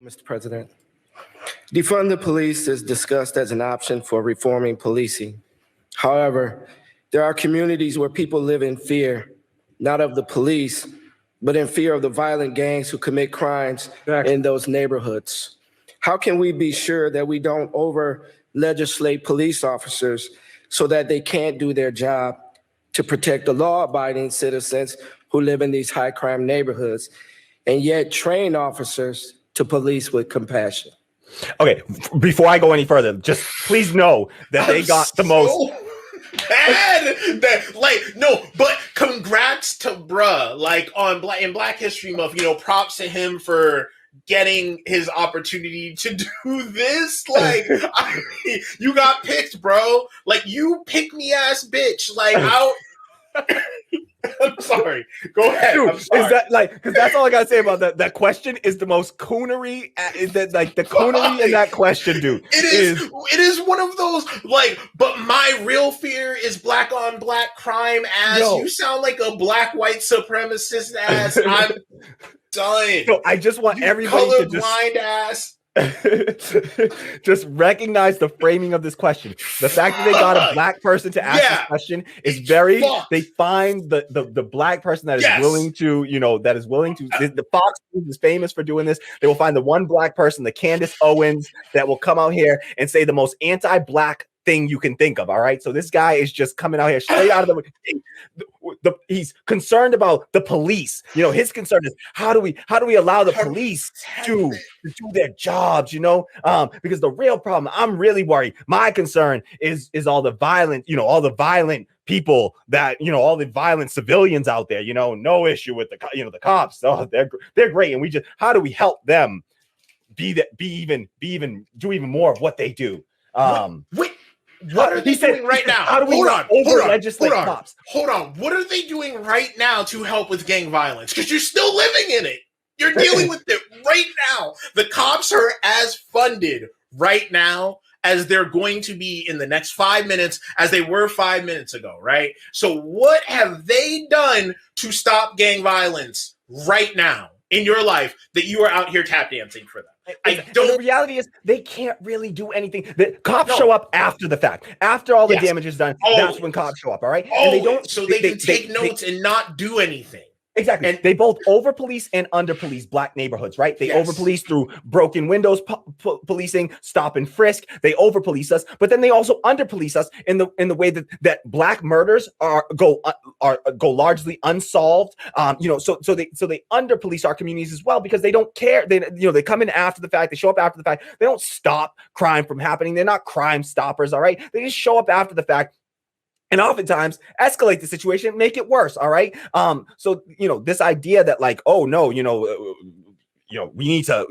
Mr. President. Defund the police is discussed as an option for reforming policing. However, there are communities where people live in fear, not of the police, but in fear of the violent gangs who commit crimes in those neighborhoods. How can we be sure that we don't over legislate police officers so that they can't do their job to protect the law abiding citizens who live in these high crime neighborhoods and yet train officers to police with compassion? Okay, before I go any further, just please know that they got the most bad that no, but congrats to bruh. Like in Black History Month, props to him for getting his opportunity to do this. Like you got picked, bro. Like you pick me ass bitch. Like I'm sorry. Go ahead. Dude, I'm sorry. is that because that's all I gotta say about that? That question is the most coonery. Is that like the coonery in that question, dude? It is one of those but my real fear is black on black crime. You sound like a black white supremacist ass. I'm done. So I just want everybody to colorblind ass. Just recognize the framing of this question. The fact that they got a black person to ask this question is very. They find the black person that is willing to, The Fox News is famous for doing this. They will find the one black person, the Candace Owens, that will come out here and say the most anti-black thing you can think of. All right, so this guy is just coming out here straight out of he's concerned about the police. His concern is how do we allow the police to do their jobs? Because the real problem, I'm really worried. My concern is all the violent, all the violent people that all the violent civilians out there. No issue with the cops. Oh, they're great, and we just how do we help them do even more of what they do? What are they doing right now? How do we legislate cops? Hold on. What are they doing right now to help with gang violence? Because you're still living in it. You're dealing with it right now. The cops are as funded right now as they're going to be in the next 5 minutes as they were 5 minutes ago, right? So what have they done to stop gang violence right now in your life that you are out here tap dancing for them? The reality is they can't really do anything. The cops show up after the fact, after all the damage is done. That's when cops show up. All right, and they don't. So they can take notes and not do anything. Exactly. And they both over police and under police black neighborhoods, right? They over police through broken windows policing, stop and frisk. They over police us, but then they also under police us in the way that black murders go largely unsolved. So they under police our communities as well because they don't care. They come in after the fact. They show up after the fact. They don't stop crime from happening. They're not crime stoppers. All right. They just show up after the fact. And oftentimes escalate the situation, make it worse. All right. So this idea that we need to,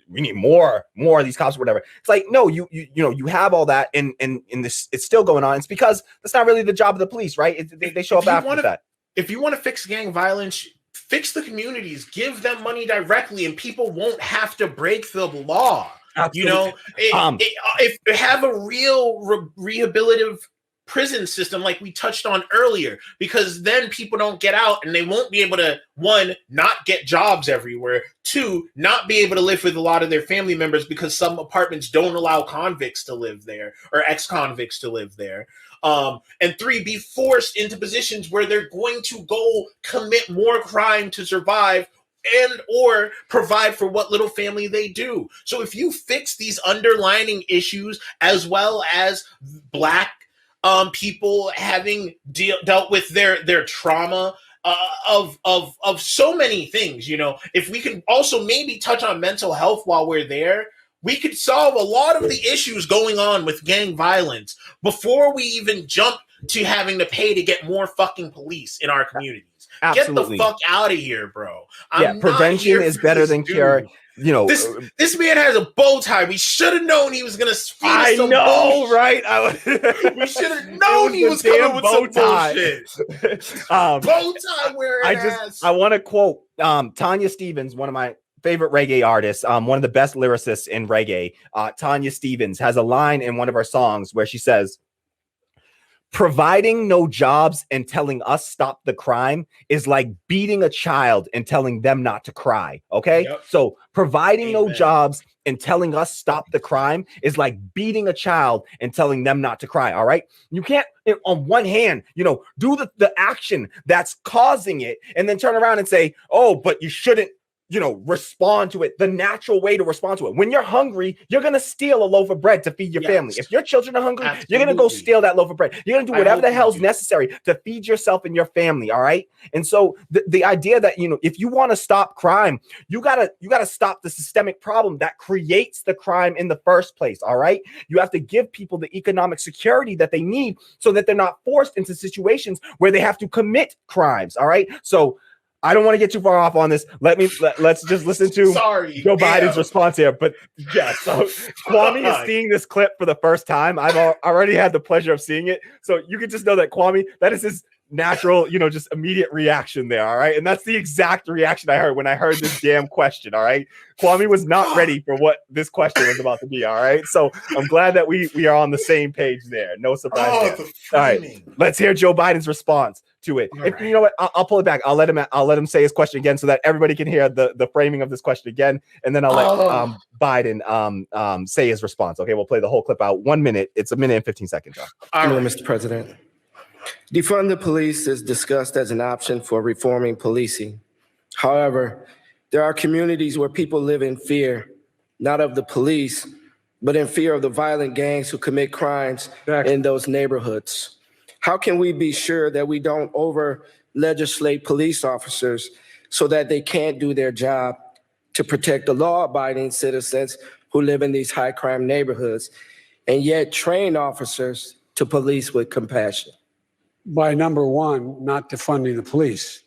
we need more of these cops or whatever. It's like, no, you have all that and this, it's still going on. It's because that's not really the job of the police, right? They show up after that. If you want to fix gang violence, fix the communities, give them money directly, and people won't have to break the law. Absolutely. If have a real rehabilitative prison system like we touched on earlier, because then people don't get out and they won't be able to, one, not get jobs everywhere, two, not be able to live with a lot of their family members because some apartments don't allow convicts to live there or ex-convicts to live there. And three, be forced into positions where they're going to go commit more crime to survive and or provide for what little family they do. So if you fix these underlying issues as well as black people having dealt with their trauma of so many things, if we can also maybe touch on mental health while we're there, we could solve a lot of the issues going on with gang violence before we even jump to having to pay to get more fucking police in our communities. Absolutely. Get the fuck out of here, bro. Prevention is better than cure. This man has a bow tie. We should have known he was gonna. I know, right? We should have known he was coming with some bullshit. Bow tie wearing ass. I want to quote Tanya Stephens, one of my favorite reggae artists, one of the best lyricists in reggae. Tanya Stephens has a line in one of her songs where she says, providing no jobs and telling us stop the crime is like beating a child and telling them not to cry. Okay. Yep. So providing no jobs and telling us stop the crime is like beating a child and telling them not to cry. All right. You can't, on one hand, do the action that's causing it and then turn around and say, oh, but you shouldn't, respond to it. The natural way to respond to it. When you're hungry, you're going to steal a loaf of bread to feed your family. If your children are hungry, you're going to go steal that loaf of bread. You're going to do whatever the hell's necessary to feed yourself and your family. All right. And so the idea that, if you want to stop crime, you gotta stop the systemic problem that creates the crime in the first place. All right. You have to give people the economic security that they need so that they're not forced into situations where they have to commit crimes. All right. So I don't want to get too far off on this. Let's just listen to Joe Biden's response here. But yeah, so Kwame is seeing this clip for the first time. I've already had the pleasure of seeing it. So you can just know that Kwame, that is his natural, just immediate reaction there. All right. And that's the exact reaction I heard when I heard this damn question. All right. Kwame was not ready for what this question was about to be. All right. So I'm glad that we are on the same page there. No surprise. All right. Let's hear Joe Biden's response to it. You know what? I'll pull it back. I'll let him say his question again so that everybody can hear the framing of this question again. And then I'll let Biden say his response. Okay. We'll play the whole clip out. 1 minute. It's 1 minute and 15 seconds. All right, Mr. President. Defund the police is discussed as an option for reforming policing. However, there are communities where people live in fear, not of the police, but in fear of the violent gangs who commit crimes in those neighborhoods. How can we be sure that we don't over-legislate police officers so that they can't do their job to protect the law-abiding citizens who live in these high-crime neighborhoods, and yet train officers to police with compassion? By number one, not defunding the police.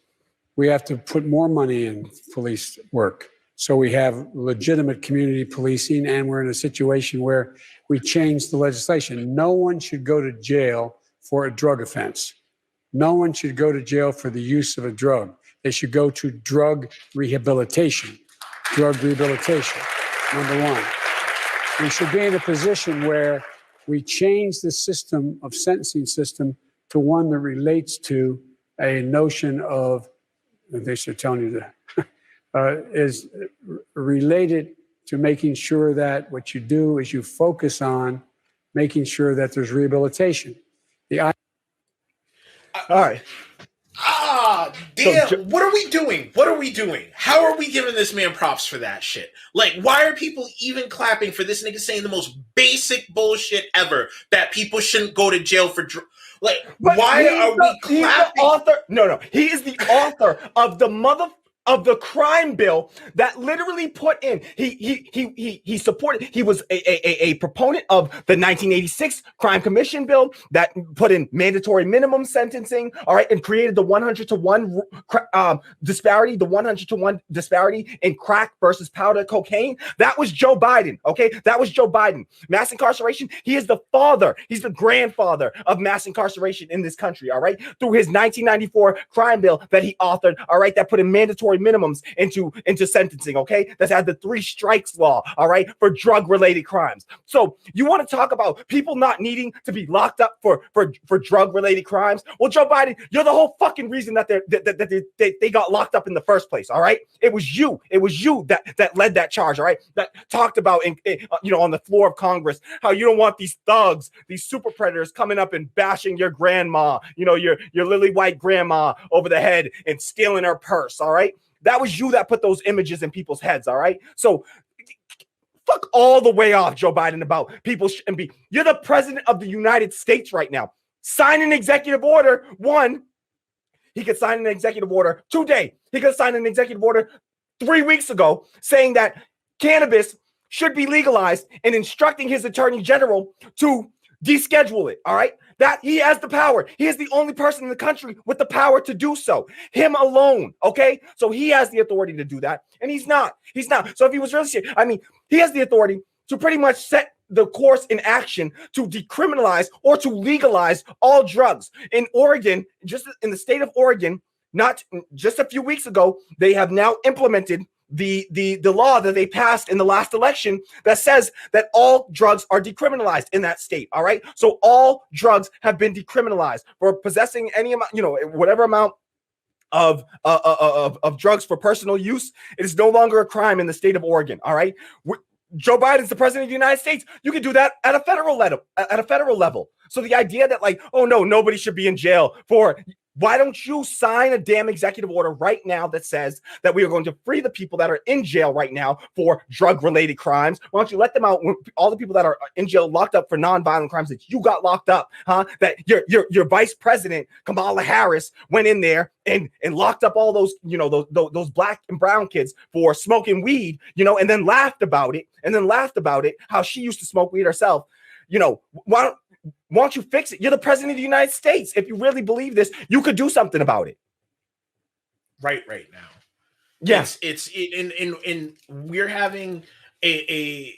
We have to put more money in police work. So we have legitimate community policing, and we're in a situation where we change the legislation. No one should go to jail for a drug offense. No one should go to jail for the use of a drug. They should go to drug rehabilitation. Drug rehabilitation, number one. We should be in a position where we change the system of sentencing system to one that relates to a notion of, they should tell you that, is related to making sure that what you do is you focus on making sure that there's rehabilitation. All right. Damn. So, what are we doing? What are we doing? How are we giving this man props for that shit? Like, why are people even clapping for this nigga saying the most basic bullshit ever that people shouldn't go to jail for like, but why are we clapping? He's the author. No. He is the author of the crime bill that literally put in. He supported. He was a proponent of the 1986 Crime Commission bill that put in mandatory minimum sentencing. All right, and created the 100-to-1 disparity. The 100-to-1 disparity in crack versus powder cocaine. That was Joe Biden. Okay, that was Joe Biden. Mass incarceration. He is the father. He's the grandfather of mass incarceration in this country. All right, through his 1994 crime bill that he authored. All right, that put in mandatory minimums into sentencing, okay? That's had the 3 strikes law, all right, for drug-related crimes. So you want to talk about people not needing to be locked up for drug-related crimes? Well, Joe Biden, you're the whole fucking reason that they got locked up in the first place, all right? It was you that led that charge, all right? That talked about on the floor of Congress how you don't want these thugs, these super predators coming up and bashing your grandma, your lily white grandma over the head and stealing her purse, all right? That was you that put those images in people's heads, all right? So fuck all the way off, Joe Biden, about people shouldn't be. You're the president of the United States right now. Sign an executive order. One, he could sign an executive order today. He could sign an executive order 3 weeks ago saying that cannabis should be legalized and instructing his attorney general to deschedule it, all right? That he has the power. He is the only person in the country with the power to do so. Him alone, okay? So he has the authority to do that, and he's not. He's not. So if he was really serious, he has the authority to pretty much set the course in action to decriminalize or to legalize all drugs. In Oregon, just in the state of Oregon, not just a few weeks ago, they have now implemented the law that they passed in the last election that says that all drugs are decriminalized in that state. All right. So all drugs have been decriminalized for possessing any amount, whatever amount of drugs for personal use. It is no longer a crime in the state of Oregon. All right. Joe Biden's the president of the United States. You can do that at a federal level. So the idea that like, oh no, nobody should be in jail for. Why don't you sign a damn executive order right now that says that we are going to free the people that are in jail right now for drug-related crimes? Why don't you let them out? All the people that are in jail locked up for non-violent crimes that you got locked up, huh? That your vice president Kamala Harris went in there and locked up all those those black and brown kids for smoking weed, and then laughed about it. How she used to smoke weed herself. Why don't you fix it? You're the president of the United States. If you really believe this, you could do something about it. Right now. Yes. It's we're having a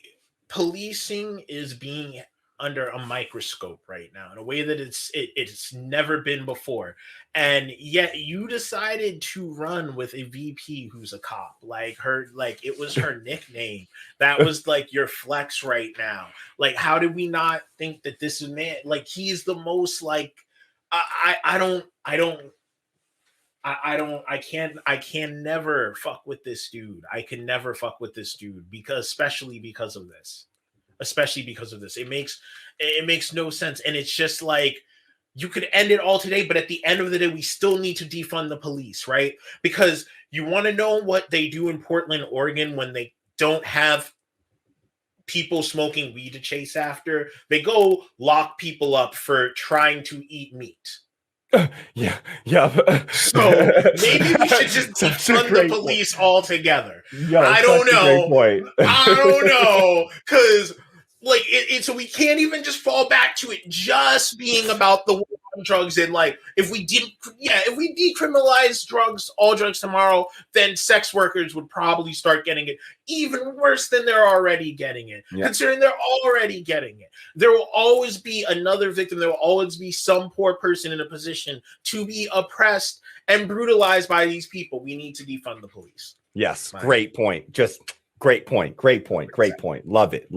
policing is being under a microscope right now in a way that it's never been before. And yet you decided to run with a VP who's a cop. It was her nickname. That was like your flex right now. Like, how did we not think that this man, like, he's the most like, I can never fuck with this dude. I can never fuck with this dude especially because of this. It makes no sense. And it's just like, you could end it all today, but at the end of the day, we still need to defund the police, right? Because you want to know what they do in Portland, Oregon, when they don't have people smoking weed to chase after? They go lock people up for trying to eat meat. Yeah. So maybe we should just defund the police altogether. I don't know, because like so we can't even just fall back to it just being about the war on drugs. And like, if we decriminalize all drugs tomorrow, then sex workers would probably start getting it even worse than they're already getting it. Yeah. Considering they're already getting it, there will always be another victim. There will always be some poor person in a position to be oppressed and brutalized by these people. We need to defund the police. Yes, great point. Just great point. Love it.